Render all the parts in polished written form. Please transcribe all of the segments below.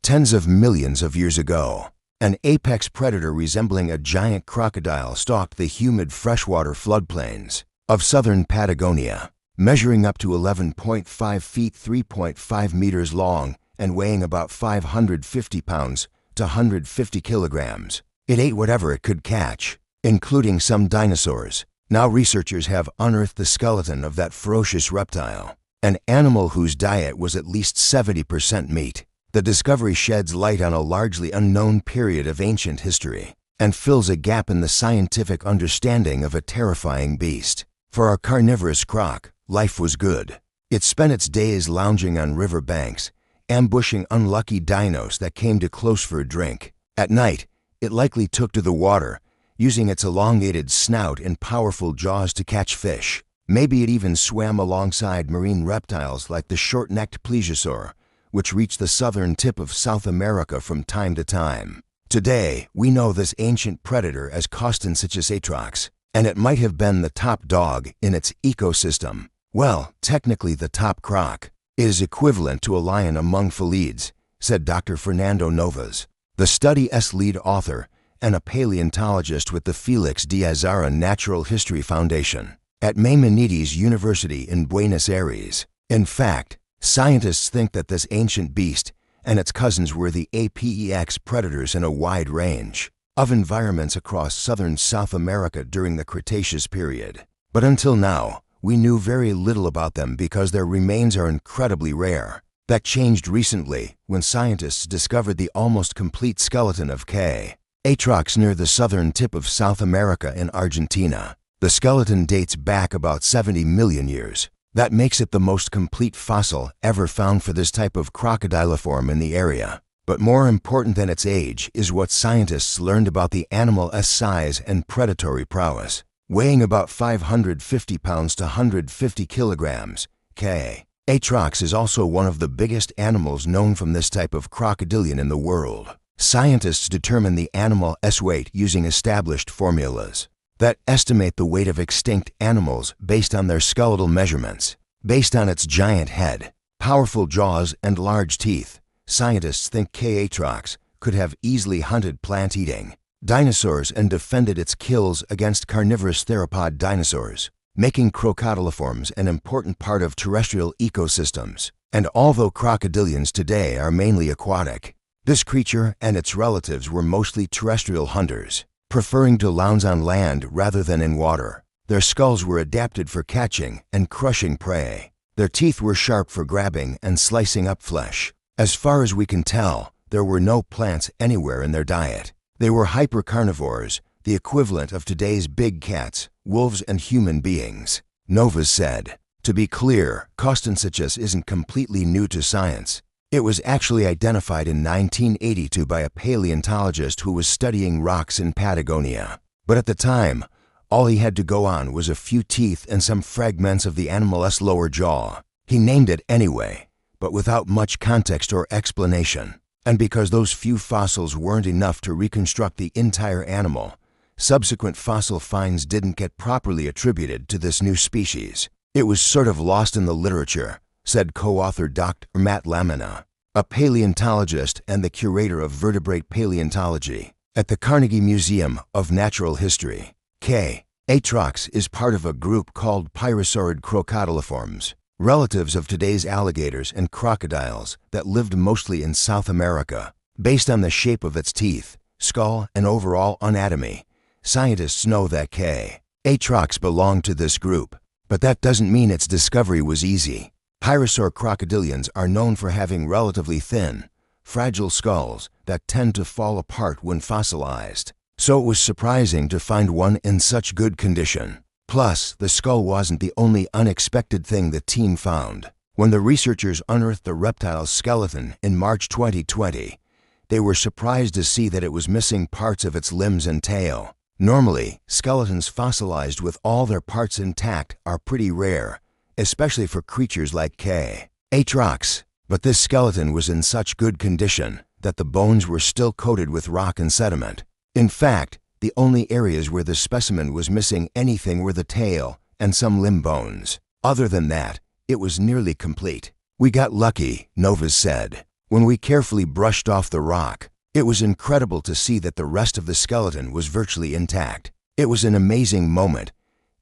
Tens of millions of years ago, an apex predator resembling a giant crocodile stalked the humid freshwater floodplains of southern Patagonia, measuring up to 11.5 feet 3.5 meters long and weighing about 550 pounds to 150 kilograms. It ate whatever it could catch, including some dinosaurs. Now researchers have unearthed the skeleton of that ferocious reptile, an animal whose diet was at least 70% meat. The discovery sheds light on a largely unknown period of ancient history and fills a gap in the scientific understanding of a terrifying beast. For our carnivorous croc, life was good. It spent its days lounging on river banks, ambushing unlucky dinos that came too close for a drink. At night, it likely took to the water, using its elongated snout and powerful jaws to catch fish. Maybe it even swam alongside marine reptiles like the short-necked plesiosaur, which reached the southern tip of South America from time to time. Today, we know this ancient predator as Costensichus atrox, and it might have been the top dog in its ecosystem. Well, technically the top croc. It is equivalent to a lion among felids, said Dr. Fernando Novas, the study's lead author and a paleontologist with the Felix de Azara Natural History Foundation at Maimonides University in Buenos Aires. In fact, scientists think that this ancient beast and its cousins were the apex predators in a wide range of environments across southern South America during the Cretaceous period. But until now, we knew very little about them because their remains are incredibly rare. That changed recently when scientists discovered the almost complete skeleton of K. atrox near the southern tip of South America in Argentina. The skeleton dates back about 70 million years. That makes it the most complete fossil ever found for this type of crocodiliform in the area. But more important than its age is what scientists learned about the animal's size and predatory prowess. Weighing about 550 pounds to 150 kilograms, K. atrox is also one of the biggest animals known from this type of crocodilian in the world. Scientists determine the animal's weight using established formulas that estimate the weight of extinct animals based on their skeletal measurements. Based on its giant head, powerful jaws, and large teeth, scientists think K. atrox could have easily hunted plant-eating dinosaurs and defended its kills against carnivorous theropod dinosaurs, making crocodiliforms an important part of terrestrial ecosystems. And although crocodilians today are mainly aquatic, this creature and its relatives were mostly terrestrial hunters, preferring to lounge on land rather than in water. Their skulls were adapted for catching and crushing prey. Their teeth were sharp for grabbing and slicing up flesh. As far as we can tell, there were no plants anywhere in their diet. They were hypercarnivores, the equivalent of today's big cats, wolves, and human beings. Novas said. To be clear, Costensichus isn't completely new to science. It was actually identified in 1982 by a paleontologist who was studying rocks in Patagonia. But at the time, all he had to go on was a few teeth and some fragments of the animal's lower jaw. He named it anyway, but without much context or explanation. And because those few fossils weren't enough to reconstruct the entire animal, subsequent fossil finds didn't get properly attributed to this new species. It was sort of lost in the literature, said co-author Dr. Matt Lamina, a paleontologist and the curator of vertebrate paleontology at the Carnegie Museum of Natural History. K. atrox is part of a group called pyrosaurid crocodiliforms, relatives of today's alligators and crocodiles that lived mostly in South America. Based on the shape of its teeth, skull, and overall anatomy, scientists know that K. atrox belonged to this group. But that doesn't mean its discovery was easy. Pyrosaur crocodilians are known for having relatively thin, fragile skulls that tend to fall apart when fossilized. So it was surprising to find one in such good condition. Plus, the skull wasn't the only unexpected thing the team found. When the researchers unearthed the reptile's skeleton in March 2020, they were surprised to see that it was missing parts of its limbs and tail. Normally, skeletons fossilized with all their parts intact are pretty rare, especially for creatures like K. atrox. But this skeleton was in such good condition that the bones were still coated with rock and sediment. In fact, the only areas where the specimen was missing anything were the tail and some limb bones. Other than that, it was nearly complete. We got lucky, Novas said. When we carefully brushed off the rock, it was incredible to see that the rest of the skeleton was virtually intact. It was an amazing moment.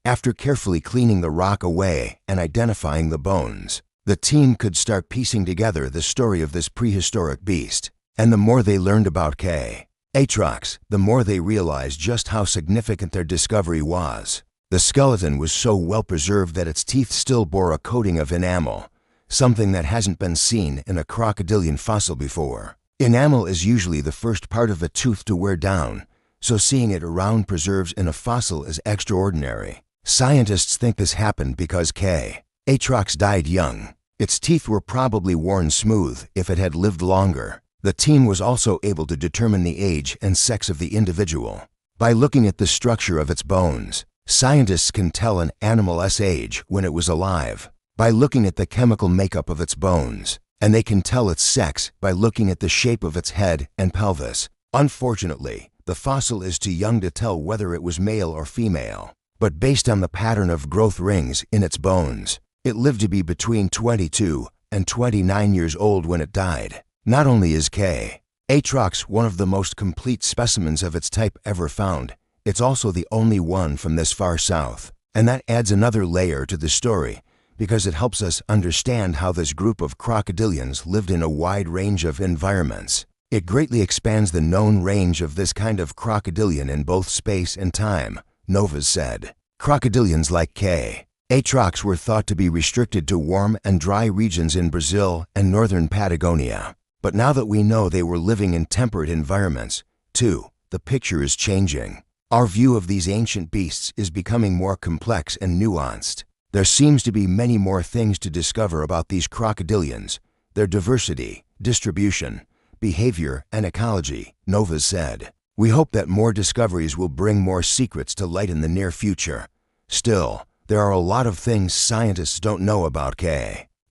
After carefully cleaning the rock away and identifying the bones, the team could start piecing together the story of this prehistoric beast. And the more they learned about Atrox, the more they realized just how significant their discovery was. The skeleton was so well preserved that its teeth still bore a coating of enamel, something that hasn't been seen in a crocodilian fossil before. Enamel is usually the first part of a tooth to wear down, so seeing it around preserves in a fossil is extraordinary. Scientists think this happened because Atrox died young. Its teeth were probably worn smooth if it had lived longer. The team was also able to determine the age and sex of the individual. By looking at the structure of its bones, scientists can tell an animal's age when it was alive by looking at the chemical makeup of its bones, and they can tell its sex by looking at the shape of its head and pelvis. Unfortunately, the fossil is too young to tell whether it was male or female, but based on the pattern of growth rings in its bones, it lived to be between 22 and 29 years old when it died. Not only is Atrox one of the most complete specimens of its type ever found, it's also the only one from this far south. And that adds another layer to the story because it helps us understand how this group of crocodilians lived in a wide range of environments. It greatly expands the known range of this kind of crocodilian in both space and time, Novas said. Crocodilians like Atrox were thought to be restricted to warm and dry regions in Brazil and northern Patagonia. But now that we know they were living in temperate environments, too, the picture is changing. Our view of these ancient beasts is becoming more complex and nuanced. There seems to be many more things to discover about these crocodilians, their diversity, distribution, behavior, and ecology, Novas said. We hope that more discoveries will bring more secrets to light in the near future. Still, there are a lot of things scientists don't know about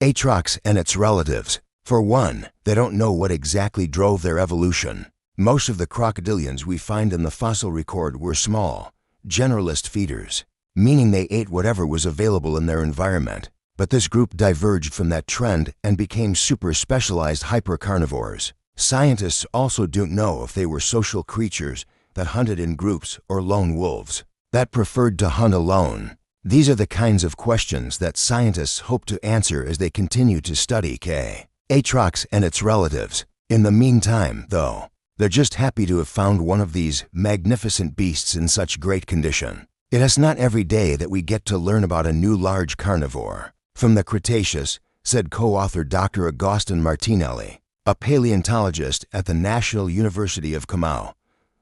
Atrox and its relatives. For one, they don't know what exactly drove their evolution. Most of the crocodilians we find in the fossil record were small, generalist feeders, meaning they ate whatever was available in their environment. But this group diverged from that trend and became super specialized hypercarnivores. Scientists also don't know if they were social creatures that hunted in groups or lone wolves that preferred to hunt alone. These are the kinds of questions that scientists hope to answer as they continue to study Atrox and its relatives. In the meantime, though, they're just happy to have found one of these magnificent beasts in such great condition. It is not every day that we get to learn about a new large carnivore. From the Cretaceous, said co-author Dr. Agustin Martinelli, a paleontologist at the National University of Comau.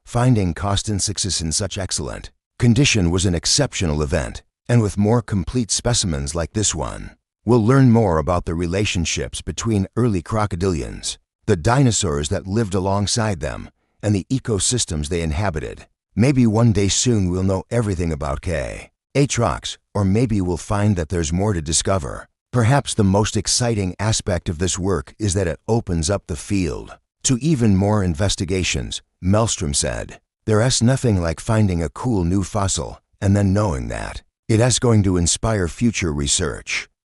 Finding Costensixus in such excellent condition was an exceptional event, and with more complete specimens like this one, we'll learn more about the relationships between early crocodilians, the dinosaurs that lived alongside them, and the ecosystems they inhabited. Maybe one day soon we'll know everything about Atrox, or maybe we'll find that there's more to discover. Perhaps the most exciting aspect of this work is that it opens up the field to even more investigations, Maelstrom said. There is nothing like finding a cool new fossil and then knowing that it is going to inspire future research.